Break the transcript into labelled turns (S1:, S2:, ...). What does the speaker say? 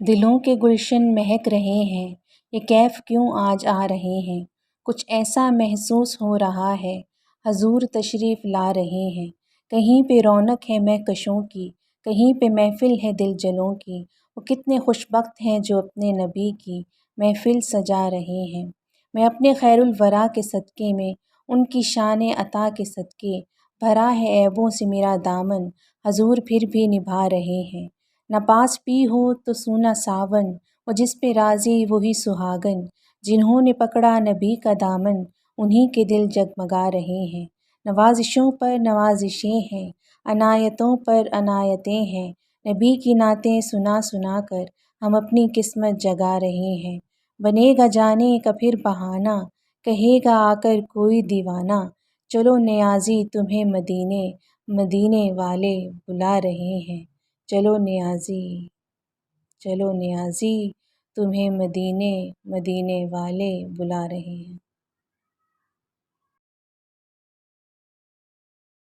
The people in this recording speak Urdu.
S1: دلوں کے گلشن مہک رہے ہیں، یہ کیف کیوں آج آ رہے ہیں؟ کچھ ایسا محسوس ہو رہا ہے، حضور تشریف لا رہے ہیں۔ کہیں پہ رونق ہے مہکشوں کی، کہیں پہ محفل ہے دل جنوں کی۔ وہ کتنے خوش بخت ہیں جو اپنے نبی کی محفل سجا رہے ہیں۔ میں اپنے خیر الورا کے صدقے میں، ان کی شان عطا کے صدقے، بھرا ہے عیبوں سے میرا دامن، حضور پھر بھی نبھا رہے ہیں۔ نہ پاس پی ہو تو سونا ساون، وہ جس پہ راضی وہی سہاگن، جنہوں نے پکڑا نبی کا دامن، انہی کے دل جگمگا رہے ہیں۔ نوازشوں پر نوازشیں ہیں، عنایتوں پر عنایتیں ہیں، نبی کی نعتیں سنا سنا کر ہم اپنی قسمت جگا رہے ہیں۔ بنے گا جانے کا پھر بہانہ، کہے گا آ کر کوئی دیوانہ، چلو نیازی تمہیں مدینے مدینے والے بلا رہے ہیں۔ چلو نیازی، چلو نیازی تمہیں مدینے مدینے والے بلا رہے ہیں۔